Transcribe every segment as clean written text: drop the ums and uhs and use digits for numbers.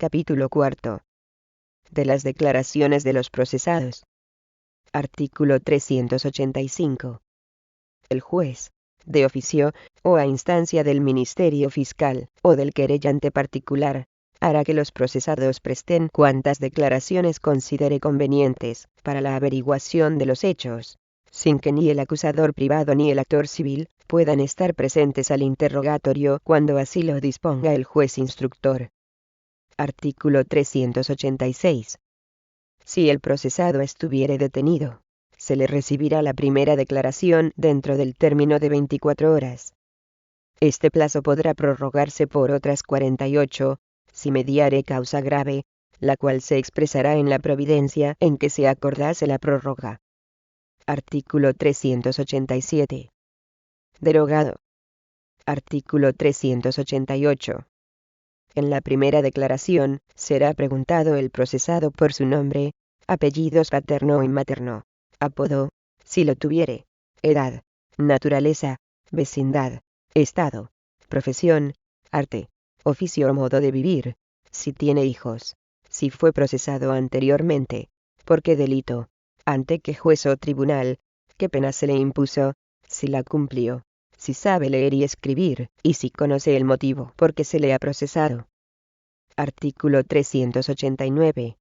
Capítulo 4. De las declaraciones de los procesados. Artículo 385. El juez, de oficio, o a instancia del Ministerio Fiscal, o del querellante particular, hará que los procesados presten cuantas declaraciones considere convenientes, para la averiguación de los hechos, sin que ni el acusador privado ni el actor civil puedan estar presentes al interrogatorio cuando así lo disponga el juez instructor. Artículo 386. Si el procesado estuviere detenido, se le recibirá la primera declaración dentro del término de 24 horas. Este plazo podrá prorrogarse por otras 48, si mediare causa grave, la cual se expresará en la providencia en que se acordase la prórroga. Artículo 387. Derogado. Artículo 388. En la primera declaración, será preguntado el procesado por su nombre, apellidos paterno y materno, apodo, si lo tuviere, edad, naturaleza, vecindad, estado, profesión, arte, oficio o modo de vivir, si tiene hijos, si fue procesado anteriormente, por qué delito, ante qué juez o tribunal, qué pena se le impuso, si la cumplió, si sabe leer y escribir, y si conoce el motivo por qué se le ha procesado. Artículo 389.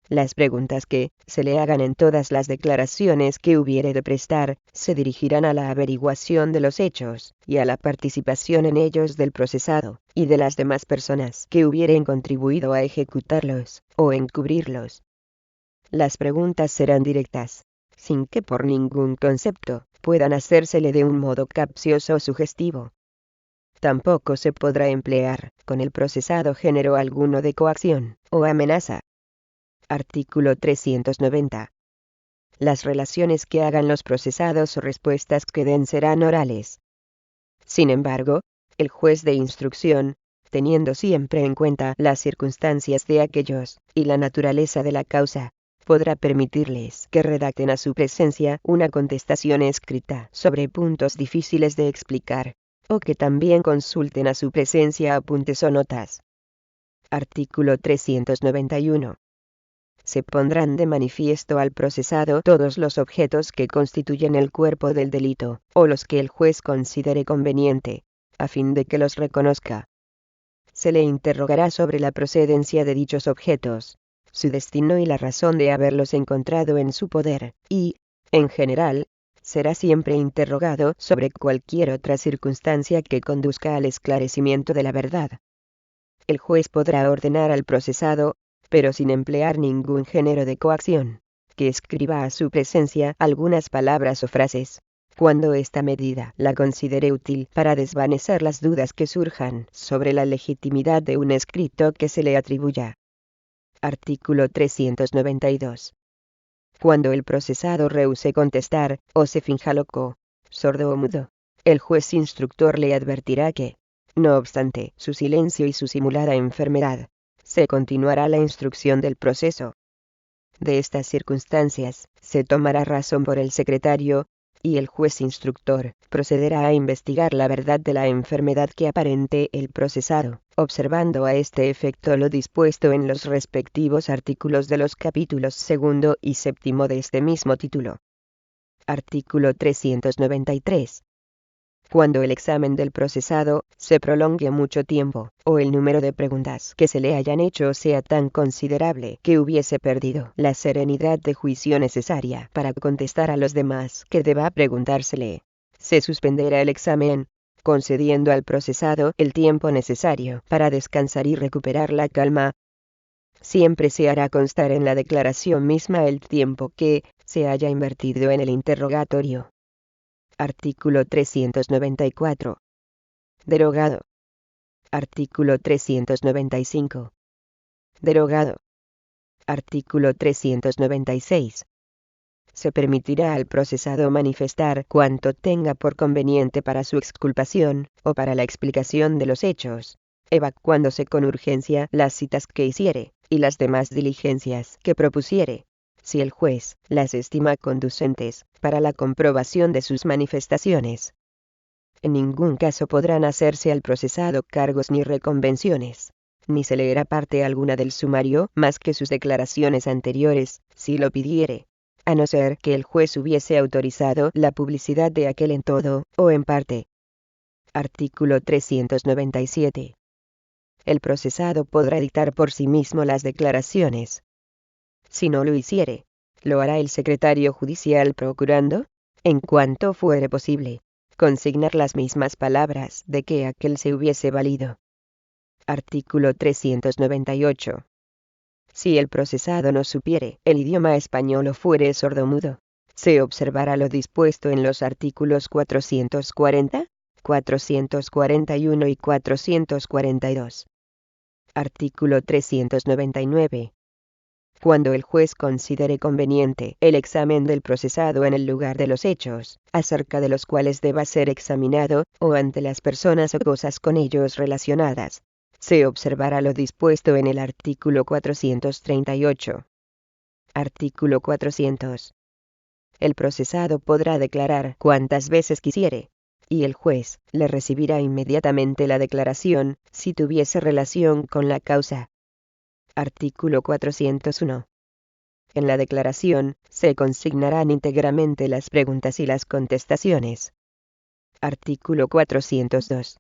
Las preguntas que se le hagan en todas las declaraciones que hubiere de prestar, se dirigirán a la averiguación de los hechos, y a la participación en ellos del procesado, y de las demás personas que hubieren contribuido a ejecutarlos, o encubrirlos. Las preguntas serán directas, sin que por ningún concepto puedan hacérsele de un modo capcioso o sugestivo. Tampoco se podrá emplear, con el procesado género alguno de coacción, o amenaza. Artículo 390. Las relaciones que hagan los procesados o respuestas que den serán orales. Sin embargo, el juez de instrucción, teniendo siempre en cuenta las circunstancias de aquellos, y la naturaleza de la causa, podrá permitirles que redacten a su presencia una contestación escrita sobre puntos difíciles de explicar, o que también consulten a su presencia apuntes o notas. Artículo 391. Se pondrán de manifiesto al procesado todos los objetos que constituyen el cuerpo del delito, o los que el juez considere conveniente, a fin de que los reconozca. Se le interrogará sobre la procedencia de dichos objetos, su destino y la razón de haberlos encontrado en su poder, y, en general, será siempre interrogado sobre cualquier otra circunstancia que conduzca al esclarecimiento de la verdad. El juez podrá ordenar al procesado, pero sin emplear ningún género de coacción, que escriba a su presencia algunas palabras o frases, cuando esta medida la considere útil para desvanecer las dudas que surjan sobre la legitimidad de un escrito que se le atribuya. Artículo 392. Cuando el procesado rehúse contestar, o se finja loco, sordo o mudo, el juez instructor le advertirá que, no obstante su silencio y su simulada enfermedad, se continuará la instrucción del proceso. De estas circunstancias, se tomará razón por el secretario, y el juez instructor procederá a investigar la verdad de la enfermedad que aparente el procesado, observando a este efecto lo dispuesto en los respectivos artículos de los capítulos 2 y 7 de este mismo título. Artículo 393. Cuando el examen del procesado se prolongue mucho tiempo, o el número de preguntas que se le hayan hecho sea tan considerable que hubiese perdido la serenidad de juicio necesaria para contestar a los demás que deba preguntársele, se suspenderá el examen, concediendo al procesado el tiempo necesario para descansar y recuperar la calma. Siempre se hará constar en la declaración misma el tiempo que se haya invertido en el interrogatorio. Artículo 394. Derogado. Artículo 395. Derogado. Artículo 396. Se permitirá al procesado manifestar cuanto tenga por conveniente para su exculpación, o para la explicación de los hechos, evacuándose con urgencia las citas que hiciere, y las demás diligencias que propusiere, si el juez las estima conducentes para la comprobación de sus manifestaciones. En ningún caso podrán hacerse al procesado cargos ni reconvenciones, ni se leerá parte alguna del sumario más que sus declaraciones anteriores, si lo pidiere, a no ser que el juez hubiese autorizado la publicidad de aquel en todo, o en parte. Artículo 397. El procesado podrá dictar por sí mismo las declaraciones. Si no lo hiciere, lo hará el secretario judicial procurando, en cuanto fuere posible, consignar las mismas palabras de que aquel se hubiese valido. Artículo 398. Si el procesado no supiere el idioma español o fuere sordomudo, se observará lo dispuesto en los artículos 440, 441 y 442. Artículo 399. Cuando el juez considere conveniente el examen del procesado en el lugar de los hechos, acerca de los cuales deba ser examinado, o ante las personas o cosas con ellos relacionadas, se observará lo dispuesto en el artículo 438. Artículo 400. El procesado podrá declarar cuantas veces quisiere, y el juez le recibirá inmediatamente la declaración, si tuviese relación con la causa. Artículo 401. En la declaración, se consignarán íntegramente las preguntas y las contestaciones. Artículo 402.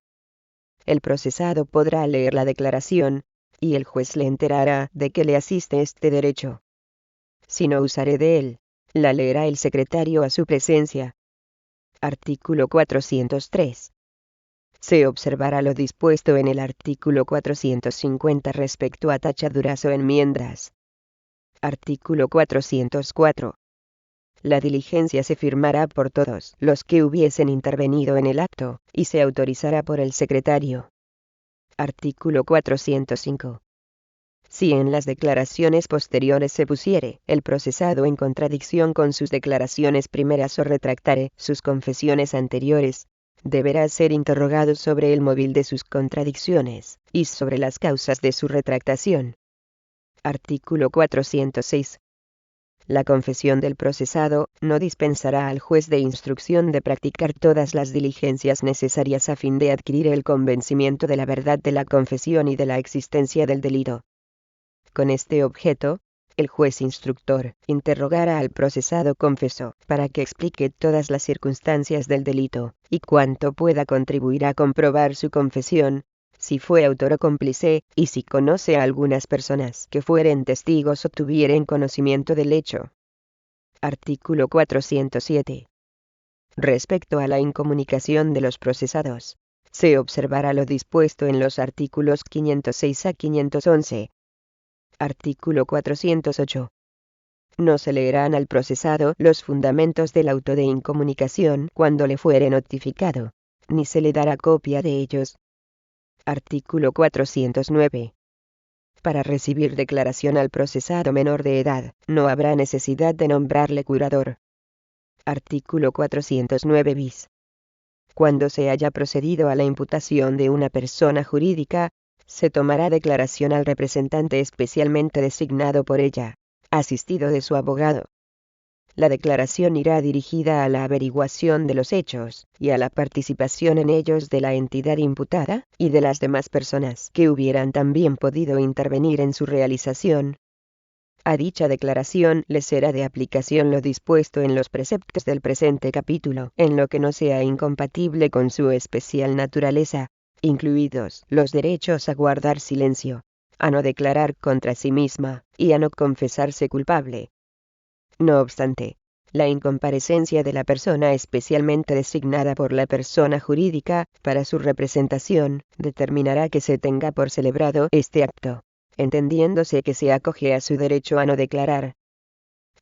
El procesado podrá leer la declaración, y el juez le enterará de que le asiste este derecho. Si no usare de él, la leerá el secretario a su presencia. Artículo 403. Se observará lo dispuesto en el artículo 450 respecto a tachaduras o enmiendas. Artículo 404. La diligencia se firmará por todos los que hubiesen intervenido en el acto, y se autorizará por el secretario. Artículo 405. Si en las declaraciones posteriores se pusiere el procesado en contradicción con sus declaraciones primeras o retractare sus confesiones anteriores, deberá ser interrogado sobre el móvil de sus contradicciones, y sobre las causas de su retractación. Artículo 406. La confesión del procesado no dispensará al juez de instrucción de practicar todas las diligencias necesarias a fin de adquirir el convencimiento de la verdad de la confesión y de la existencia del delito. Con este objeto, el juez instructor interrogará al procesado confeso para que explique todas las circunstancias del delito, y cuanto pueda contribuir a comprobar su confesión, si fue autor o cómplice, y si conoce a algunas personas que fueren testigos o tuvieren conocimiento del hecho. Artículo 407. Respecto a la incomunicación de los procesados, se observará lo dispuesto en los artículos 506 a 511. Artículo 408. No se leerán al procesado los fundamentos del auto de incomunicación cuando le fuere notificado, ni se le dará copia de ellos. Artículo 409. Para recibir declaración al procesado menor de edad, no habrá necesidad de nombrarle curador. Artículo 409 bis. Cuando se haya procedido a la imputación de una persona jurídica, se tomará declaración al representante especialmente designado por ella, asistido de su abogado. La declaración irá dirigida a la averiguación de los hechos, y a la participación en ellos de la entidad imputada, y de las demás personas que hubieran también podido intervenir en su realización. A dicha declaración le será de aplicación lo dispuesto en los preceptos del presente capítulo, en lo que no sea incompatible con su especial naturaleza, incluidos los derechos a guardar silencio, a no declarar contra sí misma, y a no confesarse culpable. No obstante, la incomparecencia de la persona especialmente designada por la persona jurídica para su representación determinará que se tenga por celebrado este acto, entendiéndose que se acoge a su derecho a no declarar.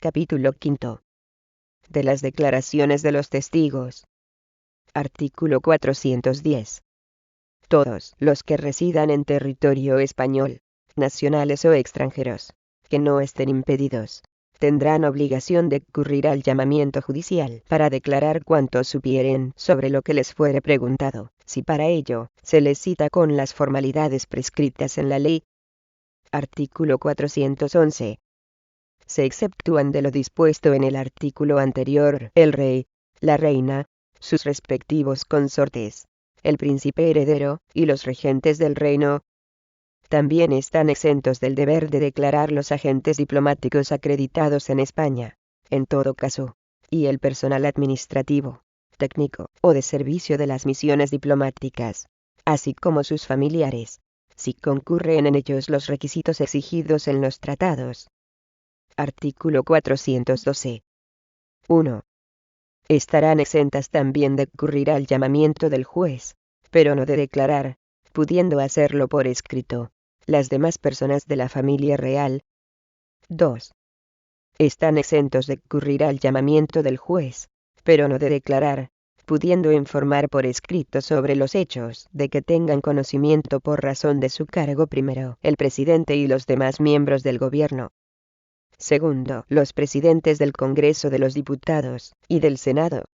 Capítulo 5. De las declaraciones de los testigos. Artículo 410. Todos los que residan en territorio español, nacionales o extranjeros, que no estén impedidos, tendrán obligación de concurrir al llamamiento judicial para declarar cuanto supieren sobre lo que les fuere preguntado, si para ello se les cita con las formalidades prescritas en la ley. Artículo 411. Se exceptúan de lo dispuesto en el artículo anterior el rey, la reina, sus respectivos consortes, el príncipe heredero, y los regentes del reino. También están exentos del deber de declarar los agentes diplomáticos acreditados en España, en todo caso, y el personal administrativo, técnico o de servicio de las misiones diplomáticas, así como sus familiares, si concurren en ellos los requisitos exigidos en los tratados. Artículo 412. 1. Estarán exentas también de concurrir al llamamiento del juez, pero no de declarar, pudiendo hacerlo por escrito, las demás personas de la familia real. 2. Están exentos de concurrir al llamamiento del juez, pero no de declarar, pudiendo informar por escrito sobre los hechos de que tengan conocimiento por razón de su cargo primero el presidente y los demás miembros del gobierno. Segundo, los presidentes del Congreso de los Diputados y del Senado.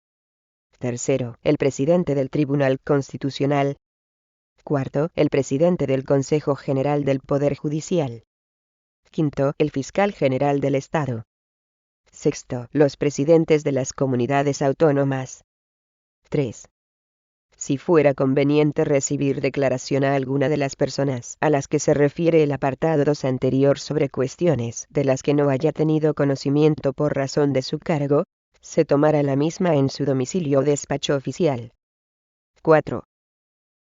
Tercero, el presidente del Tribunal Constitucional. Cuarto, el presidente del Consejo General del Poder Judicial. Quinto, el fiscal general del Estado. Sexto, los presidentes de las comunidades autónomas. 3. Si fuera conveniente recibir declaración a alguna de las personas a las que se refiere el apartado 2 anterior sobre cuestiones de las que no haya tenido conocimiento por razón de su cargo, se tomará la misma en su domicilio o despacho oficial. 4.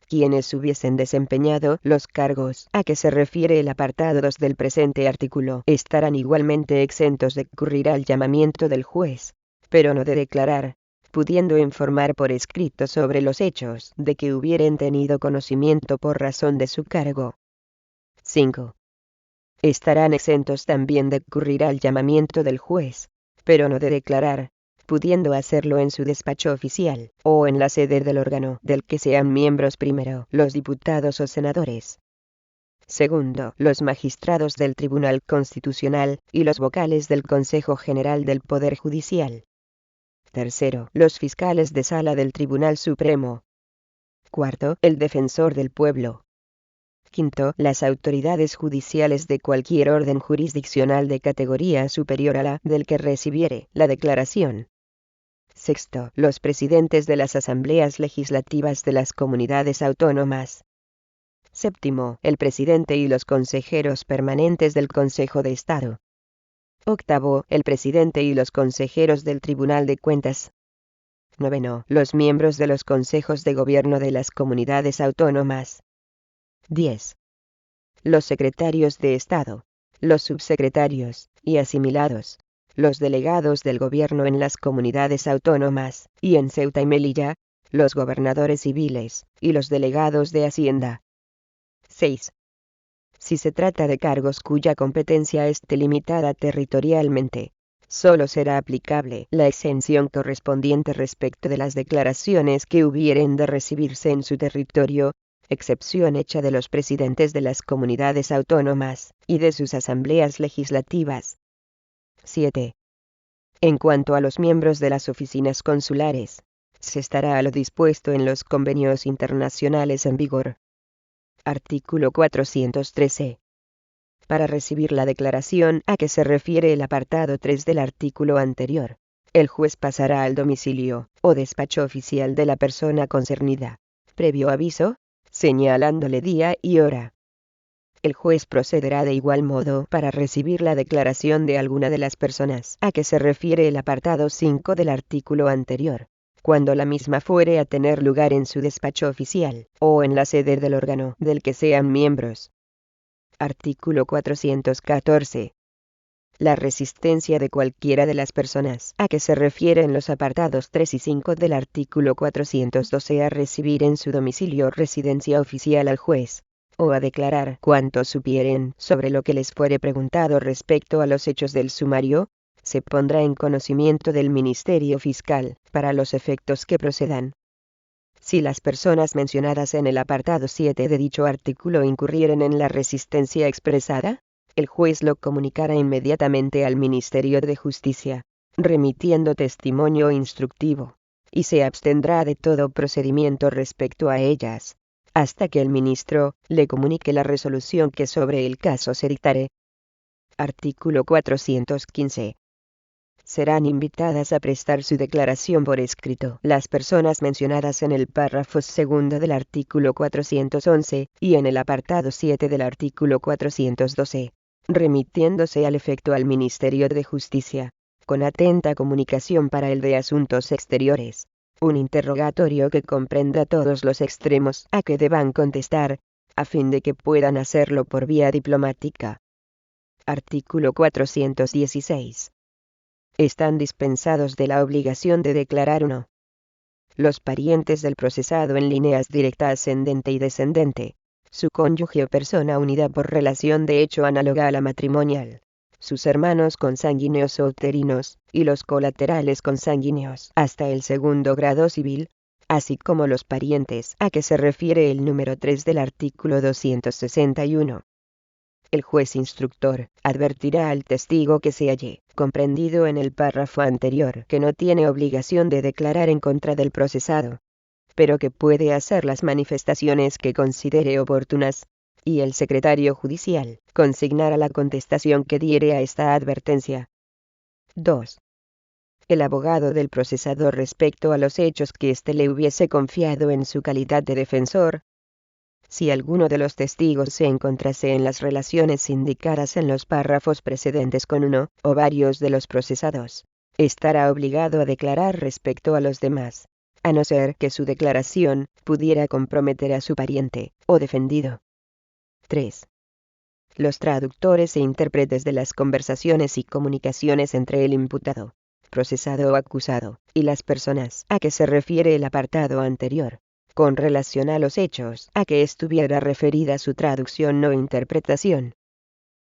Quienes hubiesen desempeñado los cargos a que se refiere el apartado 2 del presente artículo estarán igualmente exentos de concurrir al llamamiento del juez, pero no de declarar, pudiendo informar por escrito sobre los hechos de que hubieren tenido conocimiento por razón de su cargo. 5. Estarán exentos también de concurrir al llamamiento del juez, pero no de declarar, pudiendo hacerlo en su despacho oficial, o en la sede del órgano del que sean miembros primero los diputados o senadores. Segundo, los magistrados del Tribunal Constitucional y los vocales del Consejo General del Poder Judicial. Tercero, los fiscales de sala del Tribunal Supremo. Cuarto, el defensor del pueblo. Quinto, las autoridades judiciales de cualquier orden jurisdiccional de categoría superior a la del que recibiere la declaración. Sexto, los presidentes de las asambleas legislativas de las comunidades autónomas. Séptimo, el presidente y los consejeros permanentes del Consejo de Estado. Octavo, el presidente y los consejeros del Tribunal de Cuentas. Noveno, los miembros de los consejos de gobierno de las comunidades autónomas. 10. Los secretarios de Estado, los subsecretarios y asimilados, los delegados del gobierno en las comunidades autónomas, y en Ceuta y Melilla, los gobernadores civiles, y los delegados de Hacienda. 6. Si se trata de cargos cuya competencia esté limitada territorialmente, solo será aplicable la exención correspondiente respecto de las declaraciones que hubieren de recibirse en su territorio, excepción hecha de los presidentes de las comunidades autónomas y de sus asambleas legislativas. 7. En cuanto a los miembros de las oficinas consulares, se estará a lo dispuesto en los convenios internacionales en vigor. Artículo 413. Para recibir la declaración a que se refiere el apartado 3 del artículo anterior, el juez pasará al domicilio o despacho oficial de la persona concernida, previo aviso, señalándole día y hora. El juez procederá de igual modo para recibir la declaración de alguna de las personas a que se refiere el apartado 5 del artículo anterior, cuando la misma fuere a tener lugar en su despacho oficial, o en la sede del órgano del que sean miembros. Artículo 414. La resistencia de cualquiera de las personas a que se refieren los apartados 3 y 5 del artículo 412 a recibir en su domicilio o residencia oficial al juez, o a declarar cuanto supieren sobre lo que les fuere preguntado respecto a los hechos del sumario, se pondrá en conocimiento del Ministerio Fiscal, para los efectos que procedan. Si las personas mencionadas en el apartado 7 de dicho artículo incurrieren en la resistencia expresada, el juez lo comunicará inmediatamente al Ministerio de Justicia, remitiendo testimonio instructivo, y se abstendrá de todo procedimiento respecto a ellas, hasta que el ministro le comunique la resolución que sobre el caso se dictare. Artículo 415. serán invitadas a prestar su declaración por escrito las personas mencionadas en el párrafo segundo del artículo 411 y en el apartado 7 del artículo 412, remitiéndose al efecto al Ministerio de Justicia, con atenta comunicación para el de Asuntos Exteriores, un interrogatorio que comprenda todos los extremos a que deban contestar, a fin de que puedan hacerlo por vía diplomática. Artículo 416. Están dispensados de la obligación de declarar 1. Los parientes del procesado en línea directa ascendente y descendente, su cónyuge o persona unida por relación de hecho análoga a la matrimonial, sus hermanos consanguíneos o uterinos, y los colaterales consanguíneos hasta el segundo grado civil, así como los parientes a que se refiere el número 3 del artículo 261. El juez instructor advertirá al testigo que se halle comprendido en el párrafo anterior que no tiene obligación de declarar en contra del procesado, pero que puede hacer las manifestaciones que considere oportunas, y el secretario judicial consignará la contestación que diere a esta advertencia. 2. El abogado del procesador respecto a los hechos que éste le hubiese confiado en su calidad de defensor, si alguno de los testigos se encontrase en las relaciones indicadas en los párrafos precedentes con uno o varios de los procesados, estará obligado a declarar respecto a los demás, a no ser que su declaración pudiera comprometer a su pariente o defendido. 3. Los traductores e intérpretes de las conversaciones y comunicaciones entre el imputado, procesado o acusado, y las personas a que se refiere el apartado anterior, con relación a los hechos a que estuviera referida su traducción o interpretación.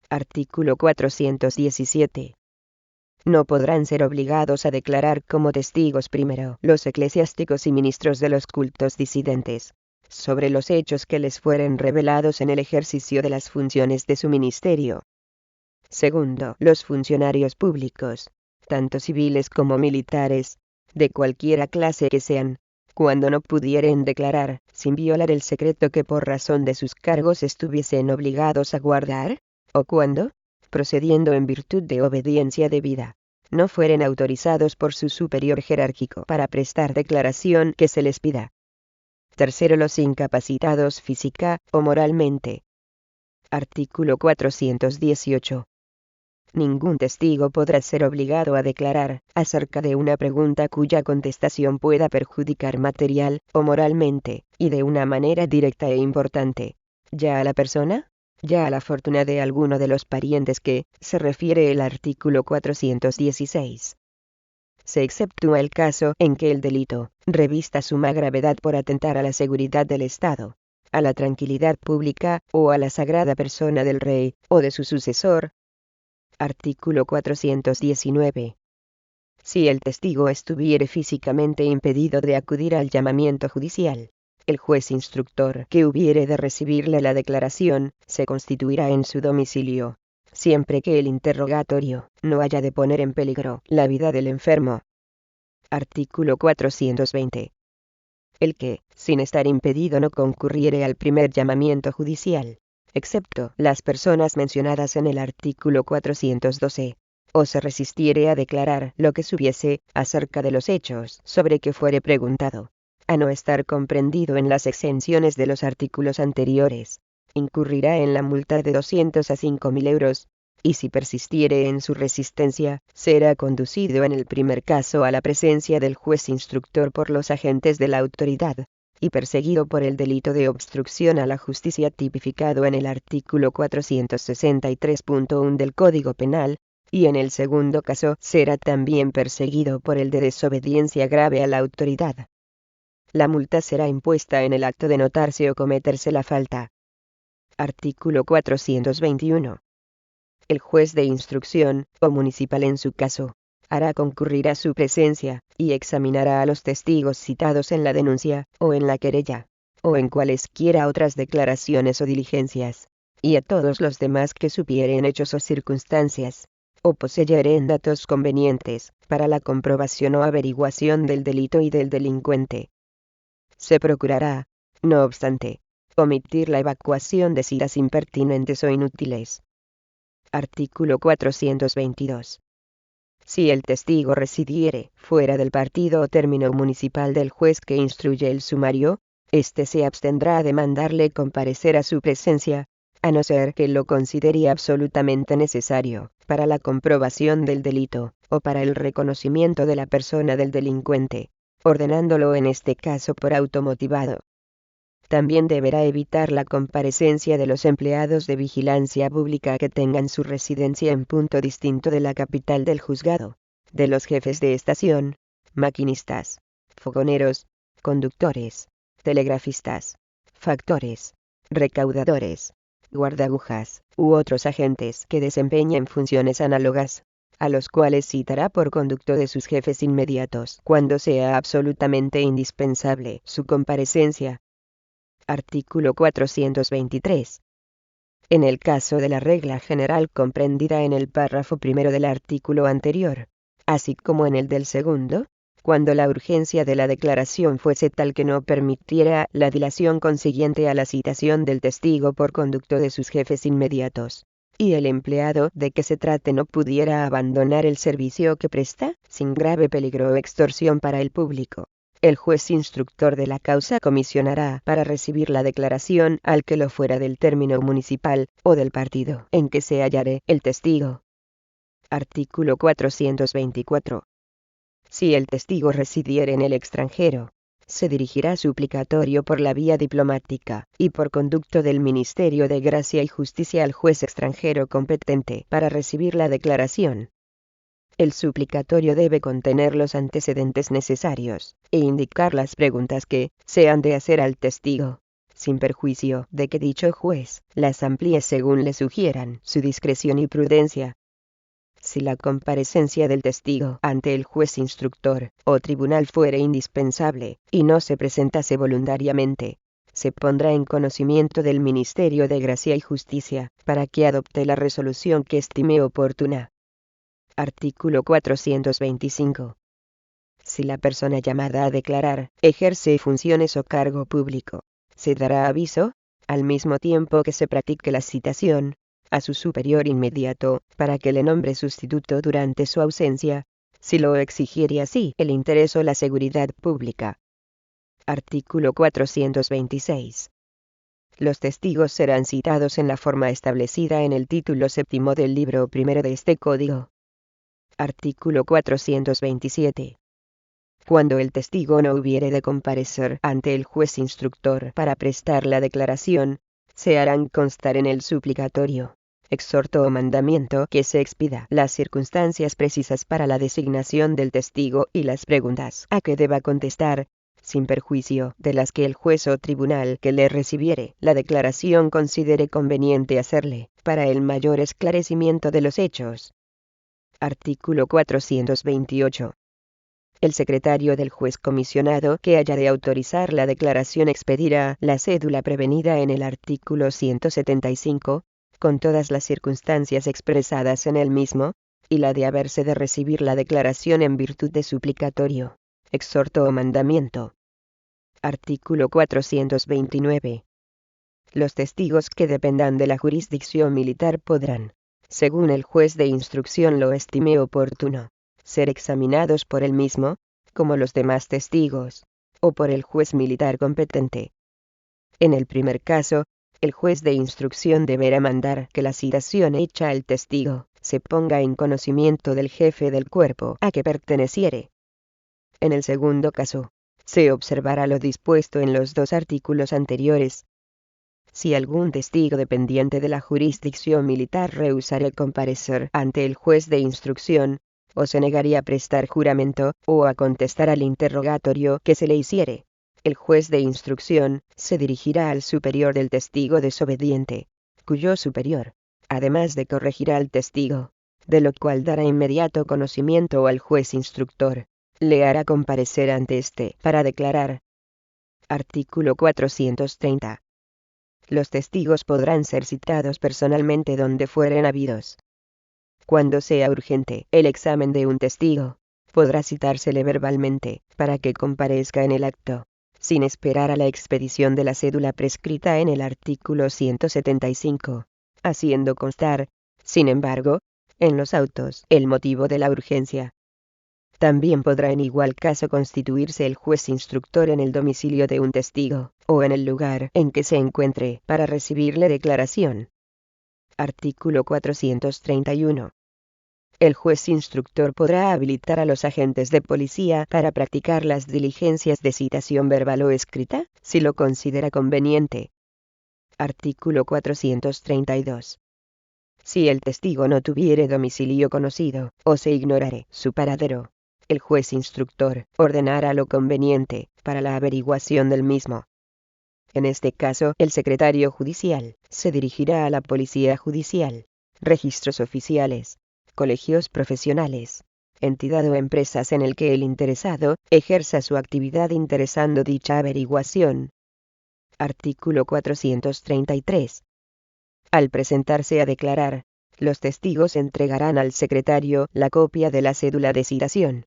Artículo 417. No podrán ser obligados a declarar como testigos primero los eclesiásticos y ministros de los cultos disidentes, sobre los hechos que les fueren revelados en el ejercicio de las funciones de su ministerio. Segundo, los funcionarios públicos, tanto civiles como militares, de cualquiera clase que sean, cuando no pudieren declarar, sin violar el secreto que por razón de sus cargos estuviesen obligados a guardar, o cuando, procediendo en virtud de obediencia debida, no fueren autorizados por su superior jerárquico para prestar declaración que se les pida. Tercero, los incapacitados física o moralmente. Artículo 418. Ningún testigo podrá ser obligado a declarar acerca de una pregunta cuya contestación pueda perjudicar material o moralmente, y de una manera directa e importante, ya a la persona, ya a la fortuna de alguno de los parientes que se refiere el artículo 416. Se exceptúa el caso en que el delito revista suma gravedad por atentar a la seguridad del Estado, a la tranquilidad pública o a la sagrada persona del rey o de su sucesor. Artículo 419. Si el testigo estuviere físicamente impedido de acudir al llamamiento judicial, el juez instructor que hubiere de recibirle la declaración se constituirá en su domicilio, siempre que el interrogatorio no haya de poner en peligro la vida del enfermo. Artículo 420. El que, sin estar impedido, no concurriere al primer llamamiento judicial, excepto las personas mencionadas en el artículo 412, o se resistiere a declarar lo que supiese acerca de los hechos sobre que fuere preguntado, a no estar comprendido en las exenciones de los artículos anteriores, incurrirá en la multa de 200 a 5.000 euros, y si persistiere en su resistencia, será conducido en el primer caso a la presencia del juez instructor por los agentes de la autoridad, y perseguido por el delito de obstrucción a la justicia tipificado en el artículo 463.1 del Código Penal, y en el segundo caso será también perseguido por el de desobediencia grave a la autoridad. La multa será impuesta en el acto de notarse o cometerse la falta. Artículo 421. El juez de instrucción, o municipal en su caso, hará concurrir a su presencia, y examinará a los testigos citados en la denuncia, o en la querella, o en cualesquiera otras declaraciones o diligencias, y a todos los demás que supieren hechos o circunstancias, o poseyeren datos convenientes, para la comprobación o averiguación del delito y del delincuente. Se procurará, no obstante, omitir la evacuación de citas impertinentes o inútiles. Artículo 422. Si el testigo residiere fuera del partido o término municipal del juez que instruye el sumario, éste se abstendrá de mandarle comparecer a su presencia, a no ser que lo considere absolutamente necesario, para la comprobación del delito, o para el reconocimiento de la persona del delincuente, ordenándolo en este caso por automotivado. También deberá evitar la comparecencia de los empleados de vigilancia pública que tengan su residencia en punto distinto de la capital del juzgado, de los jefes de estación, maquinistas, fogoneros, conductores, telegrafistas, factores, recaudadores, guardagujas, u otros agentes que desempeñen funciones análogas, a los cuales citará por conducto de sus jefes inmediatos cuando sea absolutamente indispensable su comparecencia. Artículo 423. En el caso de la regla general comprendida en el párrafo primero del artículo anterior, así como en el del segundo, cuando la urgencia de la declaración fuese tal que no permitiera la dilación consiguiente a la citación del testigo por conducto de sus jefes inmediatos, y el empleado de que se trate no pudiera abandonar el servicio que presta, sin grave peligro o extorsión para el público, el juez instructor de la causa comisionará para recibir la declaración al que lo fuera del término municipal, o del partido en que se hallare el testigo. Artículo 424. Si el testigo residiere en el extranjero, se dirigirá suplicatorio por la vía diplomática, y por conducto del Ministerio de Gracia y Justicia al juez extranjero competente para recibir la declaración. El suplicatorio debe contener los antecedentes necesarios, e indicar las preguntas que se han de hacer al testigo, sin perjuicio de que dicho juez las amplíe según le sugieran su discreción y prudencia. Si la comparecencia del testigo ante el juez instructor o tribunal fuere indispensable, y no se presentase voluntariamente, se pondrá en conocimiento del Ministerio de Gracia y Justicia, para que adopte la resolución que estime oportuna. Artículo 425. Si la persona llamada a declarar ejerce funciones o cargo público, se dará aviso, al mismo tiempo que se practique la citación, a su superior inmediato, para que le nombre sustituto durante su ausencia, si lo exigiere así el interés o la seguridad pública. Artículo 426. Los testigos serán citados en la forma establecida en el título séptimo del libro primero de este Código. Artículo 427. Cuando el testigo no hubiere de comparecer ante el juez instructor para prestar la declaración, se harán constar en el suplicatorio, exhorto o mandamiento que se expida las circunstancias precisas para la designación del testigo y las preguntas a que deba contestar, sin perjuicio de las que el juez o tribunal que le recibiere la declaración considere conveniente hacerle, para el mayor esclarecimiento de los hechos. Artículo 428. El secretario del juez comisionado que haya de autorizar la declaración expedirá la cédula prevenida en el artículo 175, con todas las circunstancias expresadas en el mismo, y la de haberse de recibir la declaración en virtud de suplicatorio, exhorto o mandamiento. Artículo 429. Los testigos que dependan de la jurisdicción militar podrán, según el juez de instrucción lo estime oportuno, ser examinados por él mismo, como los demás testigos, o por el juez militar competente. En el primer caso, el juez de instrucción deberá mandar que la citación hecha al testigo se ponga en conocimiento del jefe del cuerpo a que perteneciere. En el segundo caso, se observará lo dispuesto en los dos artículos anteriores. Si algún testigo dependiente de la jurisdicción militar rehusare comparecer ante el juez de instrucción, o se negaría a prestar juramento, o a contestar al interrogatorio que se le hiciere, el juez de instrucción se dirigirá al superior del testigo desobediente, cuyo superior, además de corregirá al testigo, de lo cual dará inmediato conocimiento al juez instructor, le hará comparecer ante éste para declarar. Artículo 430. Los testigos podrán ser citados personalmente donde fueren habidos. Cuando sea urgente el examen de un testigo, podrá citársele verbalmente, para que comparezca en el acto, sin esperar a la expedición de la cédula prescrita en el artículo 175, haciendo constar, sin embargo, en los autos, el motivo de la urgencia. También podrá en igual caso constituirse el juez instructor en el domicilio de un testigo, o en el lugar en que se encuentre, para recibirle declaración. Artículo 431. El juez instructor podrá habilitar a los agentes de policía para practicar las diligencias de citación verbal o escrita, si lo considera conveniente. Artículo 432. Si el testigo no tuviere domicilio conocido, o se ignorare su paradero, el juez instructor ordenará lo conveniente para la averiguación del mismo. En este caso, el secretario judicial se dirigirá a la policía judicial, registros oficiales, colegios profesionales, entidad o empresas en el que el interesado ejerza su actividad interesando dicha averiguación. Artículo 433. Al presentarse a declarar, los testigos entregarán al secretario la copia de la cédula de citación.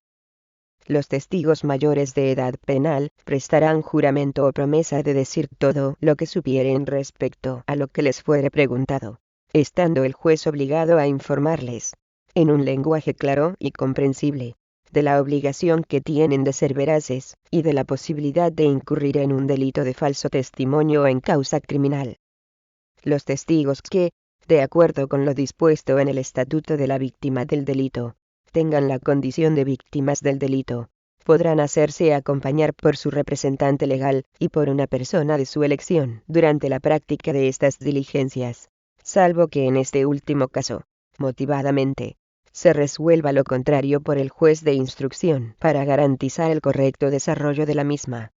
Los testigos mayores de edad penal prestarán juramento o promesa de decir todo lo que supieren respecto a lo que les fuere preguntado, estando el juez obligado a informarles, en un lenguaje claro y comprensible, de la obligación que tienen de ser veraces, y de la posibilidad de incurrir en un delito de falso testimonio o en causa criminal. Los testigos que, de acuerdo con lo dispuesto en el Estatuto de la Víctima del Delito, tengan la condición de víctimas del delito, podrán hacerse acompañar por su representante legal, y por una persona de su elección, durante la práctica de estas diligencias, salvo que en este último caso, motivadamente, se resuelva lo contrario por el juez de instrucción para garantizar el correcto desarrollo de la misma.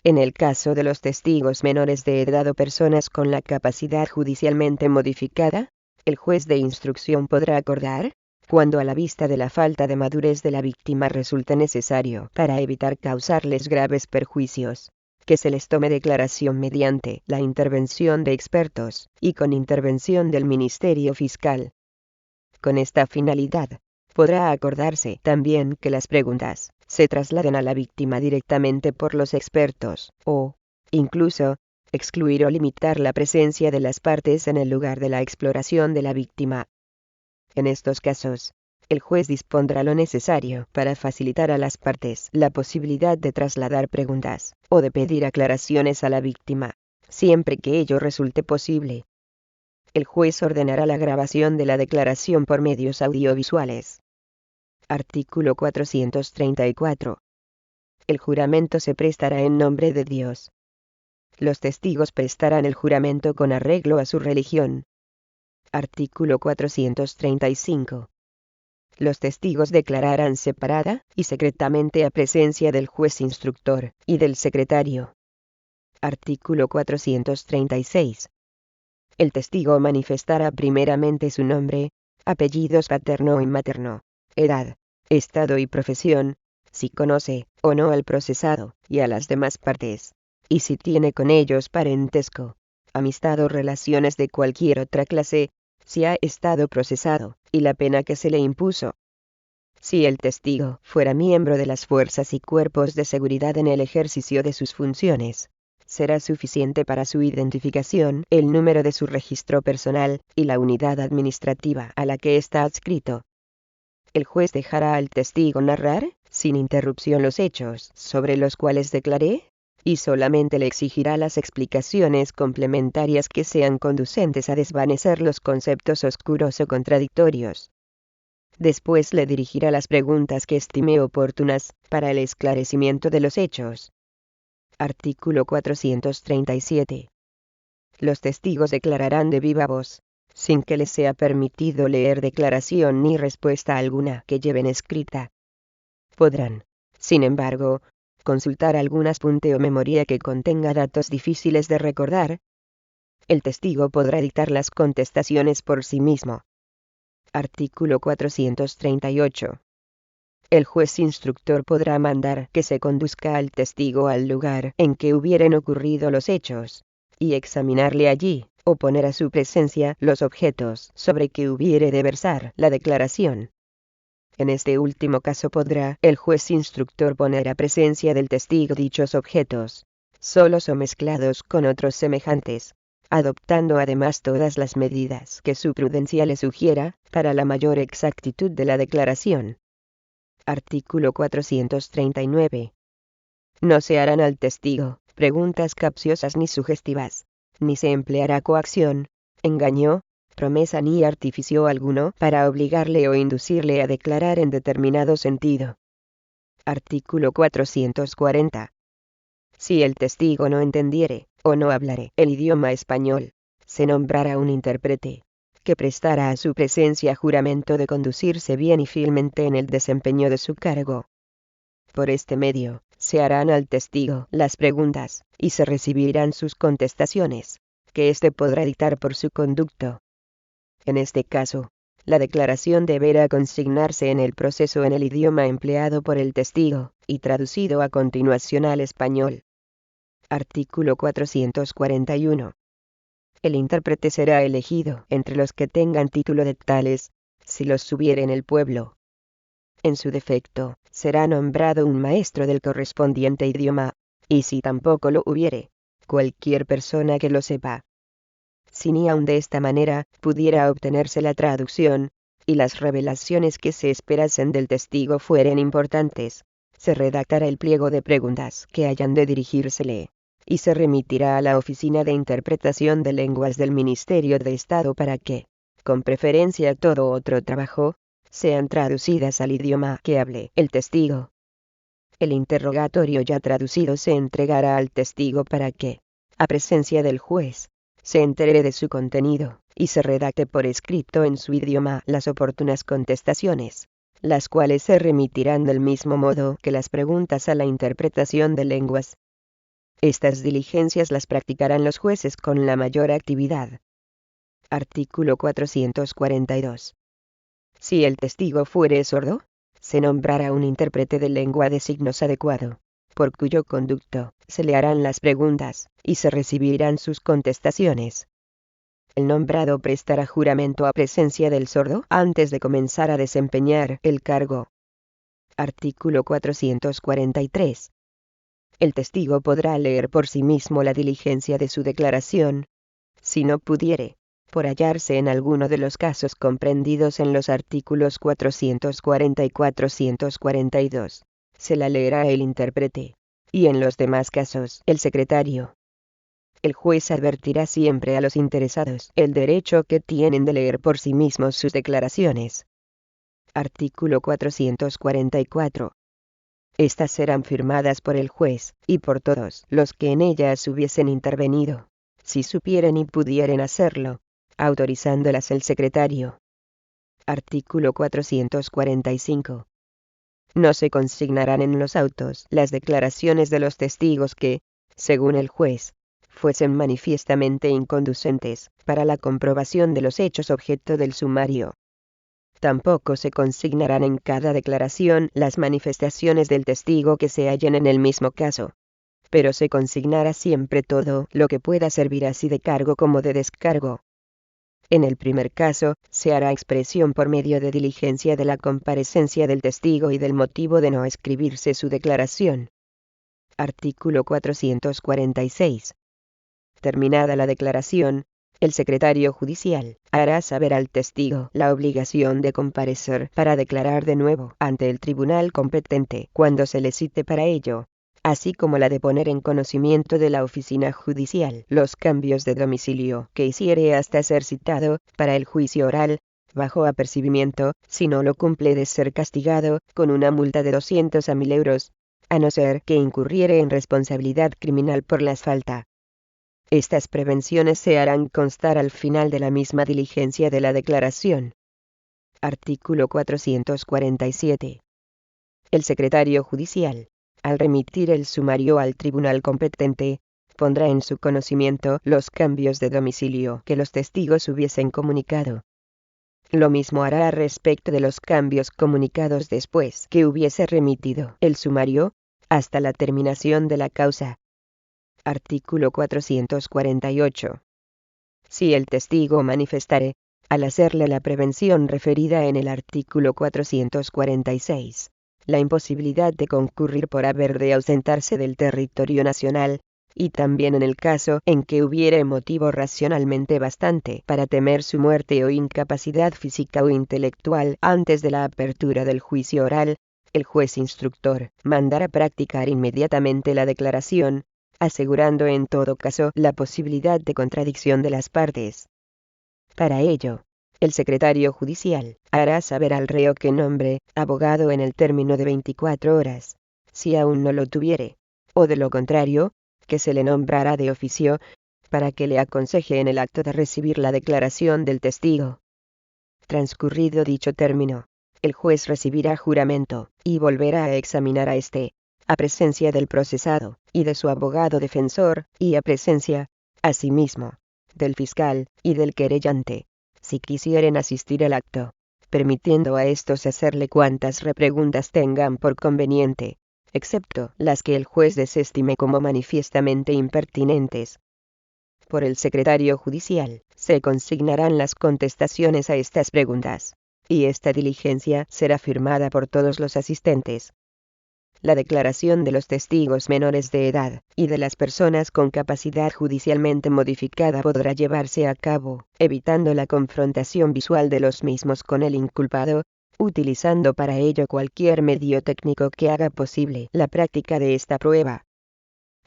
En el caso de los testigos menores de edad o personas con la capacidad judicialmente modificada, el juez de instrucción podrá acordar, cuando a la vista de la falta de madurez de la víctima resulte necesario para evitar causarles graves perjuicios, que se les tome declaración mediante la intervención de expertos, y con intervención del Ministerio Fiscal. Con esta finalidad, podrá acordarse también que las preguntas se trasladen a la víctima directamente por los expertos, o, incluso, excluir o limitar la presencia de las partes en el lugar de la exploración de la víctima. En estos casos, el juez dispondrá lo necesario para facilitar a las partes la posibilidad de trasladar preguntas, o de pedir aclaraciones a la víctima, siempre que ello resulte posible. El juez ordenará la grabación de la declaración por medios audiovisuales. Artículo 434. El juramento se prestará en nombre de Dios. Los testigos prestarán el juramento con arreglo a su religión. Artículo 435. Los testigos declararán separada y secretamente a presencia del juez instructor y del secretario. Artículo 436. El testigo manifestará primeramente su nombre, apellidos paterno y materno, edad, estado y profesión, si conoce o no al procesado y a las demás partes, y si tiene con ellos parentesco, amistad o relaciones de cualquier otra clase, si ha estado procesado, y la pena que se le impuso. Si el testigo fuera miembro de las fuerzas y cuerpos de seguridad en el ejercicio de sus funciones, será suficiente para su identificación el número de su registro personal y la unidad administrativa a la que está adscrito. El juez dejará al testigo narrar, sin interrupción, los hechos sobre los cuales declaré, y solamente le exigirá las explicaciones complementarias que sean conducentes a desvanecer los conceptos oscuros o contradictorios. Después le dirigirá las preguntas que estime oportunas para el esclarecimiento de los hechos. Artículo 437. Los testigos declararán de viva voz, sin que les sea permitido leer declaración ni respuesta alguna que lleven escrita. Podrán, sin embargo, consultar algún apunte o memoria que contenga datos difíciles de recordar. El testigo podrá dictar las contestaciones por sí mismo. Artículo 438. El juez instructor podrá mandar que se conduzca al testigo al lugar en que hubieren ocurrido los hechos, y examinarle allí, o poner a su presencia los objetos sobre que hubiere de versar la declaración. En este último caso podrá el juez instructor poner a presencia del testigo dichos objetos, solos o mezclados con otros semejantes, adoptando además todas las medidas que su prudencia le sugiera, para la mayor exactitud de la declaración. Artículo 439. No se harán al testigo preguntas capciosas ni sugestivas, ni se empleará coacción, engaño, promesa ni artificio alguno para obligarle o inducirle a declarar en determinado sentido. Artículo 440. Si el testigo no entendiere, o no hablare el idioma español, se nombrará un intérprete, que prestará a su presencia juramento de conducirse bien y fielmente en el desempeño de su cargo. Por este medio, se harán al testigo las preguntas, y se recibirán sus contestaciones, que éste podrá dictar por su conducto. En este caso, la declaración deberá consignarse en el proceso en el idioma empleado por el testigo, y traducido a continuación al español. Artículo 441. El intérprete será elegido entre los que tengan título de tales, si los hubiere en el pueblo. En su defecto, será nombrado un maestro del correspondiente idioma, y si tampoco lo hubiere, cualquier persona que lo sepa. Si ni aun de esta manera pudiera obtenerse la traducción, y las revelaciones que se esperasen del testigo fueren importantes, se redactará el pliego de preguntas que hayan de dirigírsele, y se remitirá a la Oficina de Interpretación de Lenguas del Ministerio de Estado para que, con preferencia a todo otro trabajo, sean traducidas al idioma que hable el testigo. El interrogatorio ya traducido se entregará al testigo para que, a presencia del juez, se entere de su contenido, y se redacte por escrito en su idioma las oportunas contestaciones, las cuales se remitirán del mismo modo que las preguntas a la interpretación de lenguas. Estas diligencias las practicarán los jueces con la mayor actividad. Artículo 442. Si el testigo fuere sordo, se nombrará un intérprete de lengua de signos adecuado, por cuyo conducto se le harán las preguntas, y se recibirán sus contestaciones. El nombrado prestará juramento a presencia del sordo antes de comenzar a desempeñar el cargo. Artículo 443. El testigo podrá leer por sí mismo la diligencia de su declaración. Si no pudiere, por hallarse en alguno de los casos comprendidos en los artículos 440 y 442, se la leerá el intérprete, y en los demás casos, el secretario. El juez advertirá siempre a los interesados el derecho que tienen de leer por sí mismos sus declaraciones. Artículo 444. Estas serán firmadas por el juez, y por todos los que en ellas hubiesen intervenido, si supieren y pudieren hacerlo, autorizándolas el secretario. Artículo 445. No se consignarán en los autos las declaraciones de los testigos que, según el juez, fuesen manifiestamente inconducentes para la comprobación de los hechos objeto del sumario. Tampoco se consignarán en cada declaración las manifestaciones del testigo que se hallen en el mismo caso, pero se consignará siempre todo lo que pueda servir así de cargo como de descargo. En el primer caso, se hará expresión por medio de diligencia de la comparecencia del testigo y del motivo de no escribirse su declaración. Artículo 446. Terminada la declaración, el secretario judicial hará saber al testigo la obligación de comparecer para declarar de nuevo ante el tribunal competente cuando se le cite para ello, así como la de poner en conocimiento de la oficina judicial los cambios de domicilio que hiciere hasta ser citado para el juicio oral, bajo apercibimiento, si no lo cumple de ser castigado con una multa de 200 a 1000 euros, a no ser que incurriere en responsabilidad criminal por la falta. Estas prevenciones se harán constar al final de la misma diligencia de la declaración. Artículo 447. El secretario judicial, al remitir el sumario al tribunal competente, pondrá en su conocimiento los cambios de domicilio que los testigos hubiesen comunicado. Lo mismo hará respecto de los cambios comunicados después que hubiese remitido el sumario, hasta la terminación de la causa. Artículo 448. Si el testigo manifestare, al hacerle la prevención referida en el artículo 446, la imposibilidad de concurrir por haber de ausentarse del territorio nacional, y también en el caso en que hubiere motivo racionalmente bastante para temer su muerte o incapacidad física o intelectual antes de la apertura del juicio oral, el juez instructor mandará practicar inmediatamente la declaración, asegurando en todo caso la posibilidad de contradicción de las partes. Para ello, el secretario judicial hará saber al reo que nombre abogado en el término de 24 horas, si aún no lo tuviere, o de lo contrario, que se le nombrará de oficio, para que le aconseje en el acto de recibir la declaración del testigo. Transcurrido dicho término, el juez recibirá juramento, y volverá a examinar a este, a presencia del procesado, y de su abogado defensor, y a presencia, asimismo, del fiscal, y del querellante, si quisieren asistir al acto, permitiendo a estos hacerle cuantas repreguntas tengan por conveniente, excepto las que el juez desestime como manifiestamente impertinentes. Por el secretario judicial, se consignarán las contestaciones a estas preguntas, y esta diligencia será firmada por todos los asistentes. La declaración de los testigos menores de edad, y de las personas con capacidad judicialmente modificada podrá llevarse a cabo, evitando la confrontación visual de los mismos con el inculpado, utilizando para ello cualquier medio técnico que haga posible la práctica de esta prueba.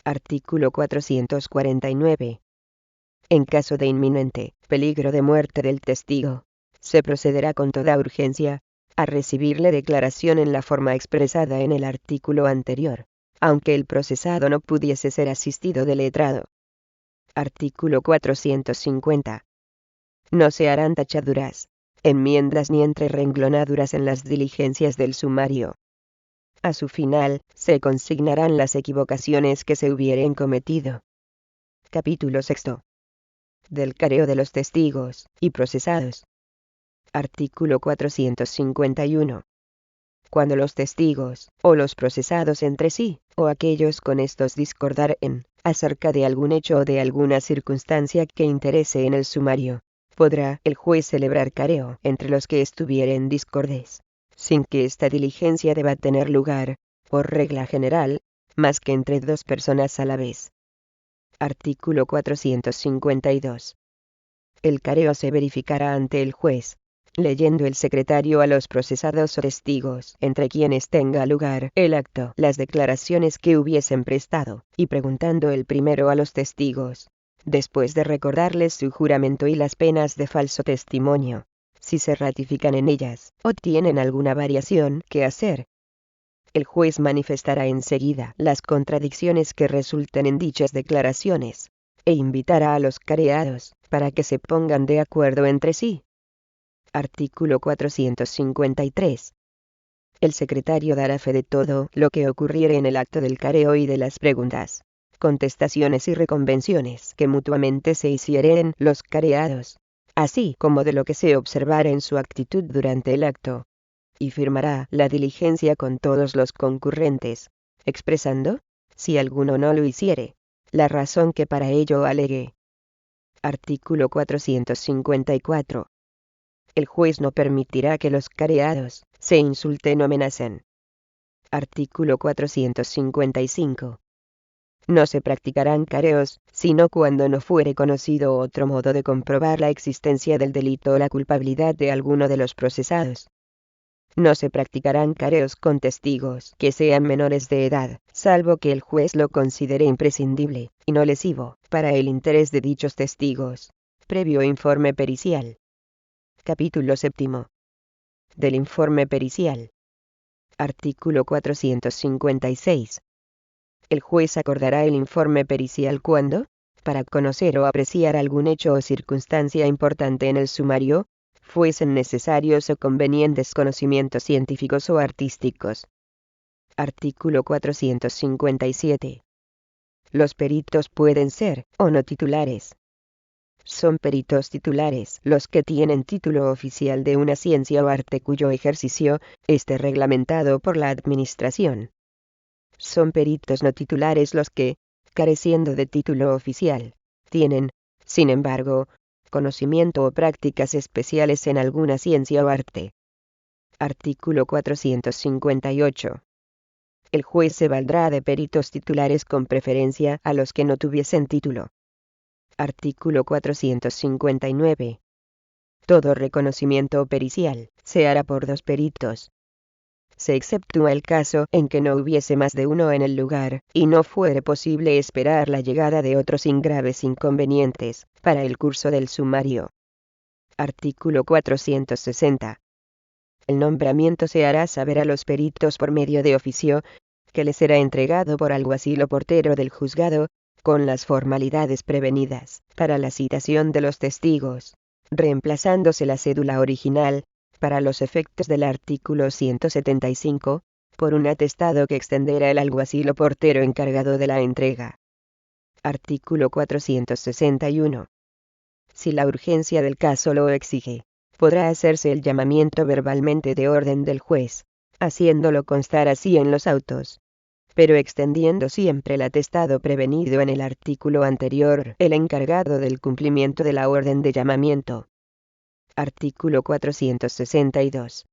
Artículo 449. En caso de inminente peligro de muerte del testigo, se procederá con toda urgencia a recibirle declaración en la forma expresada en el artículo anterior, aunque el procesado no pudiese ser asistido de letrado. Artículo 450. No se harán tachaduras, enmiendas ni entrerenglonaduras en las diligencias del sumario. A su final, se consignarán las equivocaciones que se hubieren cometido. Capítulo 6. Del careo de los testigos y procesados. Artículo 451. Cuando los testigos, o los procesados entre sí, o aquellos con estos discordaren, acerca de algún hecho o de alguna circunstancia que interese en el sumario, podrá el juez celebrar careo entre los que estuvieren discordes, sin que esta diligencia deba tener lugar, por regla general, más que entre dos personas a la vez. Artículo 452. El careo se verificará ante el juez, leyendo el secretario a los procesados o testigos entre quienes tenga lugar el acto las declaraciones que hubiesen prestado, y preguntando el primero a los testigos, después de recordarles su juramento y las penas de falso testimonio, si se ratifican en ellas, o tienen alguna variación que hacer. El juez manifestará enseguida las contradicciones que resulten en dichas declaraciones, e invitará a los careados para que se pongan de acuerdo entre sí. Artículo 453. El secretario dará fe de todo lo que ocurriere en el acto del careo y de las preguntas, contestaciones y reconvenciones que mutuamente se hicieren los careados, así como de lo que se observara en su actitud durante el acto, y firmará la diligencia con todos los concurrentes, expresando, si alguno no lo hiciere, la razón que para ello alegue. Artículo 454. El juez no permitirá que los careados se insulten o amenacen. Artículo 455. No se practicarán careos, sino cuando no fuere conocido otro modo de comprobar la existencia del delito o la culpabilidad de alguno de los procesados. No se practicarán careos con testigos que sean menores de edad, salvo que el juez lo considere imprescindible y no lesivo para el interés de dichos testigos, previo informe pericial. Capítulo 7. Del informe pericial. Artículo 456. El juez acordará el informe pericial cuando, para conocer o apreciar algún hecho o circunstancia importante en el sumario, fuesen necesarios o convenientes conocimientos científicos o artísticos. Artículo 457. Los peritos pueden ser, o no titulares. Son peritos titulares los que tienen título oficial de una ciencia o arte cuyo ejercicio esté reglamentado por la Administración. Son peritos no titulares los que, careciendo de título oficial, tienen, sin embargo, conocimiento o prácticas especiales en alguna ciencia o arte. Artículo 458. el juez se valdrá de peritos titulares con preferencia a los que no tuviesen título. Artículo 459. Todo reconocimiento pericial se hará por 2 peritos. Se exceptúa el caso en que no hubiese más de uno en el lugar, y no fuere posible esperar la llegada de otro sin graves inconvenientes, para el curso del sumario. Artículo 460. El nombramiento se hará saber a los peritos por medio de oficio, que les será entregado por alguacil o portero del juzgado, con las formalidades prevenidas, para la citación de los testigos, reemplazándose la cédula original, para los efectos del artículo 175, por un atestado que extenderá el alguacil o portero encargado de la entrega. Artículo 461. Si la urgencia del caso lo exige, podrá hacerse el llamamiento verbalmente de orden del juez, haciéndolo constar así en los autos, pero extendiendo siempre el atestado prevenido en el artículo anterior, el encargado del cumplimiento de la orden de llamamiento. Artículo 462.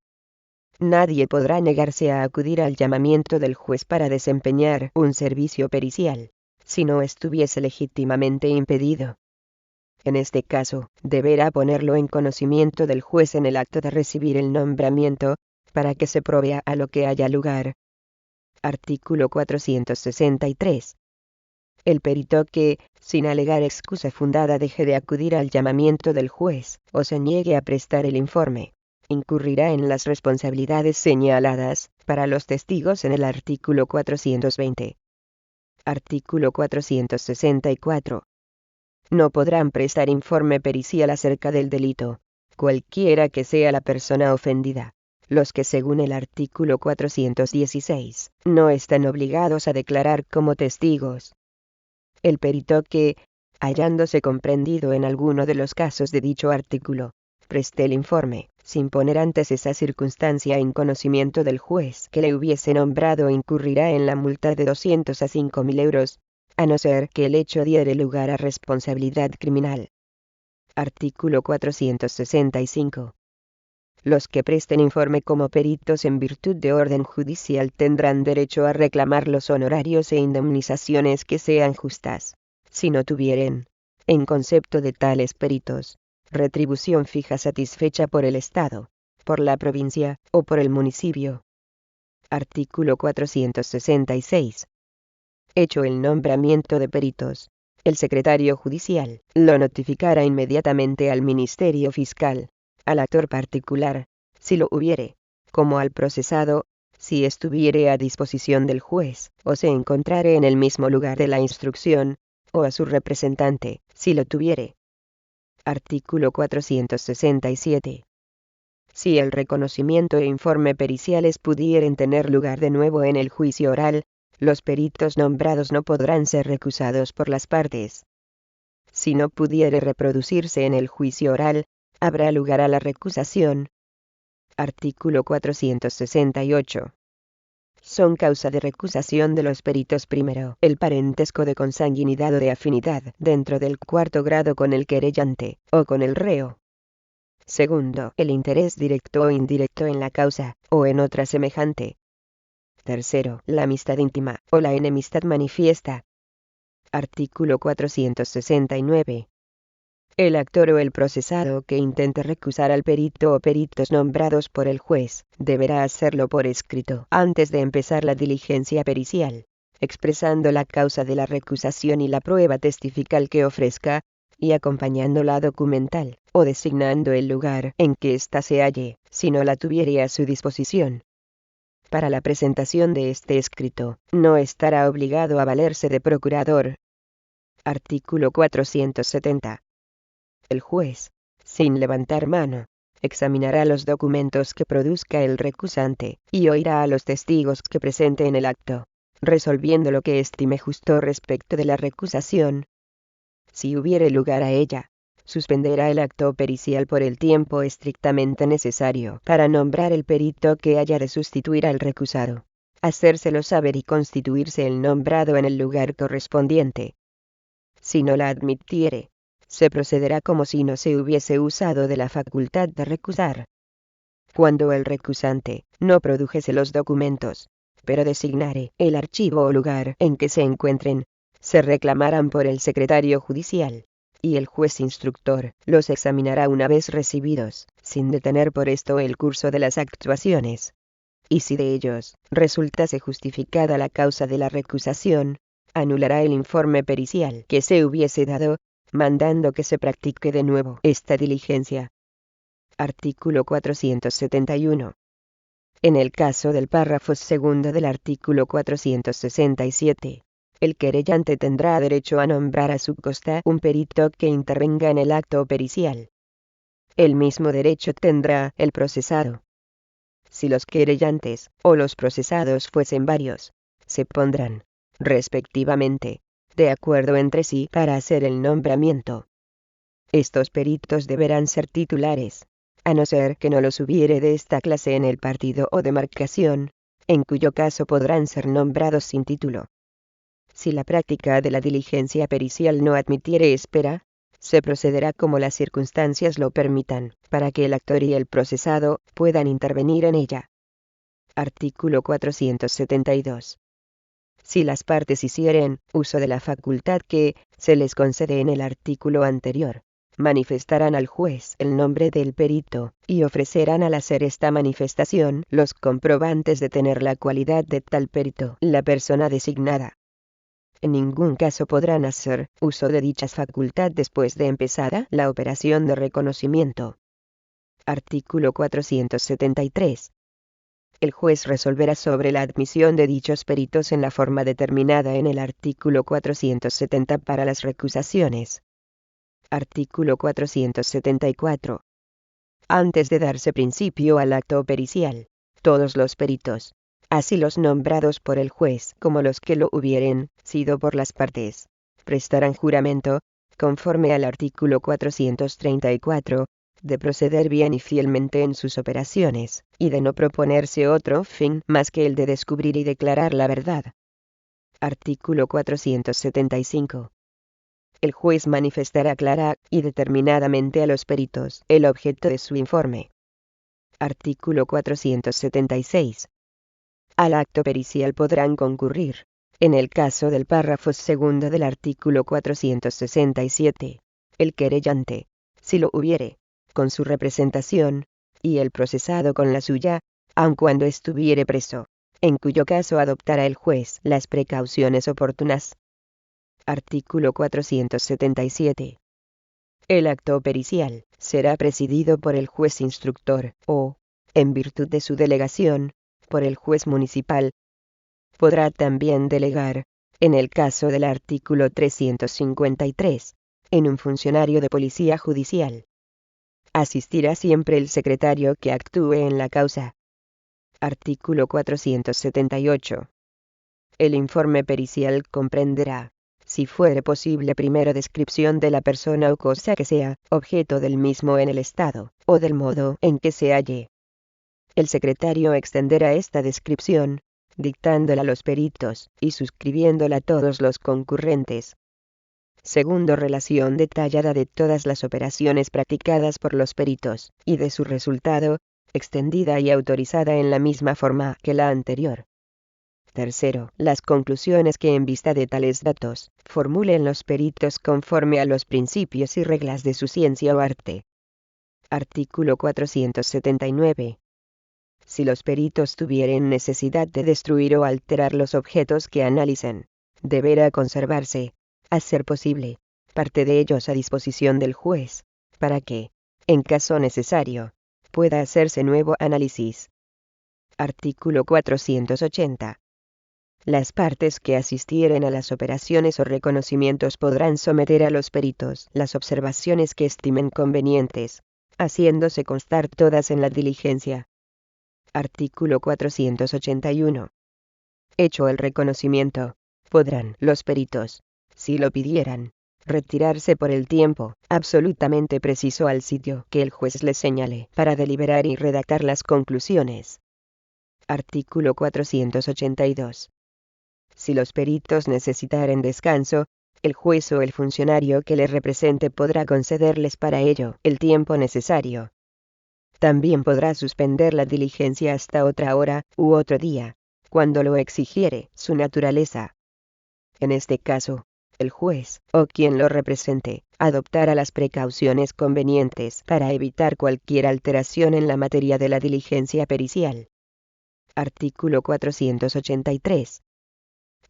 Nadie podrá negarse a acudir al llamamiento del juez para desempeñar un servicio pericial, si no estuviese legítimamente impedido. En este caso, deberá ponerlo en conocimiento del juez en el acto de recibir el nombramiento, para que se provea a lo que haya lugar. Artículo 463. El perito que, sin alegar excusa fundada, deje de acudir al llamamiento del juez, o se niegue a prestar el informe, incurrirá en las responsabilidades señaladas, para los testigos en el artículo 420. Artículo 464. No podrán prestar informe pericial acerca del delito, cualquiera que sea la persona ofendida, los que según el artículo 416, no están obligados a declarar como testigos. El perito que, hallándose comprendido en alguno de los casos de dicho artículo, preste el informe, sin poner antes esa circunstancia en conocimiento del juez que le hubiese nombrado, incurrirá en la multa de 200 a 5.000 euros, a no ser que el hecho diere lugar a responsabilidad criminal. Artículo 465. Los que presten informe como peritos en virtud de orden judicial tendrán derecho a reclamar los honorarios e indemnizaciones que sean justas, si no tuvieren, en concepto de tales peritos, retribución fija satisfecha por el Estado, por la provincia o por el municipio. Artículo 466. Hecho el nombramiento de peritos, el secretario judicial lo notificará inmediatamente al Ministerio Fiscal, al actor particular, si lo hubiere, como al procesado, si estuviere a disposición del juez, o se encontrare en el mismo lugar de la instrucción, o a su representante, si lo tuviere. Artículo 467. Si el reconocimiento e informe periciales pudieren tener lugar de nuevo en el juicio oral, los peritos nombrados no podrán ser recusados por las partes. Si no pudiere reproducirse en el juicio oral, habrá lugar a la recusación. Artículo 468. Son causa de recusación de los peritos: primero, el parentesco de consanguinidad o de afinidad dentro del 4º grado con el querellante, o con el reo. Segundo, el interés directo o indirecto en la causa, o en otra semejante. Tercero, la amistad íntima, o la enemistad manifiesta. Artículo 469. El actor o el procesado que intente recusar al perito o peritos nombrados por el juez, deberá hacerlo por escrito antes de empezar la diligencia pericial, expresando la causa de la recusación y la prueba testifical que ofrezca, y acompañando la documental, o designando el lugar en que ésta se halle, si no la tuviere a su disposición. Para la presentación de este escrito, no estará obligado a valerse de procurador. Artículo 470. El juez, sin levantar mano, examinará los documentos que produzca el recusante, y oirá a los testigos que presente en el acto, resolviendo lo que estime justo respecto de la recusación. Si hubiere lugar a ella, suspenderá el acto pericial por el tiempo estrictamente necesario para nombrar el perito que haya de sustituir al recusado, hacérselo saber y constituirse el nombrado en el lugar correspondiente. Si no la admitiere, se procederá como si no se hubiese usado de la facultad de recusar. Cuando el recusante no produjese los documentos, pero designare el archivo o lugar en que se encuentren, se reclamarán por el secretario judicial, y el juez instructor los examinará una vez recibidos, sin detener por esto el curso de las actuaciones. Y si de ellos resultase justificada la causa de la recusación, anulará el informe pericial que se hubiese dado, mandando que se practique de nuevo esta diligencia. Artículo 471. En el caso del párrafo segundo del artículo 467, el querellante tendrá derecho a nombrar a su costa un perito que intervenga en el acto pericial. El mismo derecho tendrá el procesado. Si los querellantes o los procesados fuesen varios, se pondrán, respectivamente, de acuerdo entre sí para hacer el nombramiento. Estos peritos deberán ser titulares, a no ser que no los hubiere de esta clase en el partido o demarcación, en cuyo caso podrán ser nombrados sin título. Si la práctica de la diligencia pericial no admitiere espera, se procederá como las circunstancias lo permitan, para que el actor y el procesado puedan intervenir en ella. Artículo 472. Si las partes hicieren uso de la facultad que se les concede en el artículo anterior, manifestarán al juez el nombre del perito, y ofrecerán al hacer esta manifestación los comprobantes de tener la cualidad de tal perito la persona designada. En ningún caso podrán hacer uso de dichas facultad después de empezada la operación de reconocimiento. Artículo 473. El juez resolverá sobre la admisión de dichos peritos en la forma determinada en el artículo 470 para las recusaciones. Artículo 474. Antes de darse principio al acto pericial, todos los peritos, así los nombrados por el juez como los que lo hubieren sido por las partes, prestarán juramento, conforme al artículo 434, de proceder bien y fielmente en sus operaciones, y de no proponerse otro fin más que el de descubrir y declarar la verdad. Artículo 475. El juez manifestará clara y determinadamente a los peritos el objeto de su informe. Artículo 476. Al acto pericial podrán concurrir, en el caso del párrafo segundo del artículo 467, el querellante, si lo hubiere, con su representación, y el procesado con la suya, aun cuando estuviere preso, en cuyo caso adoptará el juez las precauciones oportunas. Artículo 477. El acto pericial será presidido por el juez instructor, o, en virtud de su delegación, por el juez municipal. Podrá también delegar, en el caso del artículo 353, en un funcionario de policía judicial. Asistirá siempre el secretario que actúe en la causa. Artículo 478. El informe pericial comprenderá, si fuere posible, primero descripción de la persona o cosa que sea objeto del mismo en el estado, o del modo en que se halle. El secretario extenderá esta descripción, dictándola a los peritos, y suscribiéndola a todos los concurrentes. Segundo, relación detallada de todas las operaciones practicadas por los peritos, y de su resultado, extendida y autorizada en la misma forma que la anterior. Tercero, las conclusiones que en vista de tales datos, formulen los peritos conforme a los principios y reglas de su ciencia o arte. Artículo 479. Si los peritos tuvieren necesidad de destruir o alterar los objetos que analicen, deberá conservarse, a ser posible, parte de ellos a disposición del juez, para que, en caso necesario, pueda hacerse nuevo análisis. Artículo 480. Las partes que asistieren a las operaciones o reconocimientos podrán someter a los peritos las observaciones que estimen convenientes, haciéndose constar todas en la diligencia. Artículo 481. Hecho el reconocimiento, podrán los peritos, si lo pidieran, retirarse por el tiempo absolutamente preciso al sitio que el juez les señale para deliberar y redactar las conclusiones. Artículo 482. Si los peritos necesitaren descanso, el juez o el funcionario que les represente podrá concederles para ello el tiempo necesario. También podrá suspender la diligencia hasta otra hora u otro día, cuando lo exigiere su naturaleza. En este caso, el juez, o quien lo represente, adoptará las precauciones convenientes para evitar cualquier alteración en la materia de la diligencia pericial. Artículo 483.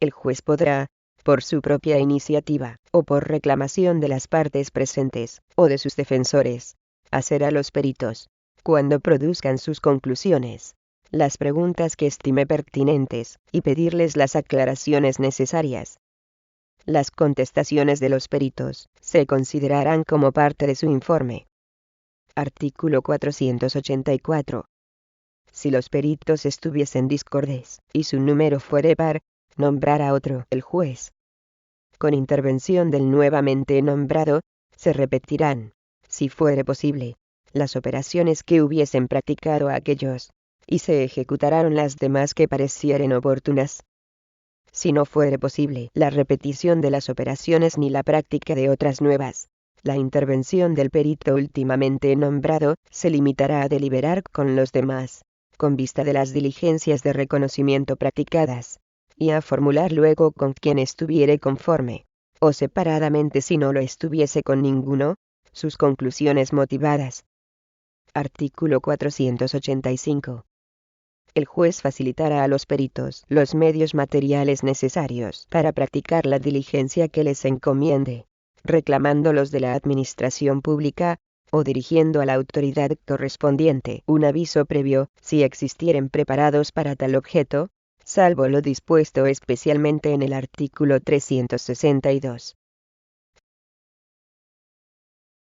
El juez podrá, por su propia iniciativa, o por reclamación de las partes presentes, o de sus defensores, hacer a los peritos, cuando produzcan sus conclusiones, las preguntas que estime pertinentes, y pedirles las aclaraciones necesarias. Las contestaciones de los peritos se considerarán como parte de su informe. Artículo 484. Si los peritos estuviesen discordes, y su número fuere par, nombrará otro el juez. Con intervención del nuevamente nombrado, se repetirán, si fuere posible, las operaciones que hubiesen practicado aquellos, y se ejecutarán las demás que parecieren oportunas. Si no fuere posible la repetición de las operaciones ni la práctica de otras nuevas, la intervención del perito últimamente nombrado se limitará a deliberar con los demás, con vista de las diligencias de reconocimiento practicadas, y a formular luego con quien estuviere conforme, o separadamente si no lo estuviese con ninguno, sus conclusiones motivadas. Artículo 485. El juez facilitará a los peritos los medios materiales necesarios para practicar la diligencia que les encomiende, reclamándolos de la administración pública, o dirigiendo a la autoridad correspondiente un aviso previo, si existieren preparados para tal objeto, salvo lo dispuesto especialmente en el artículo 362.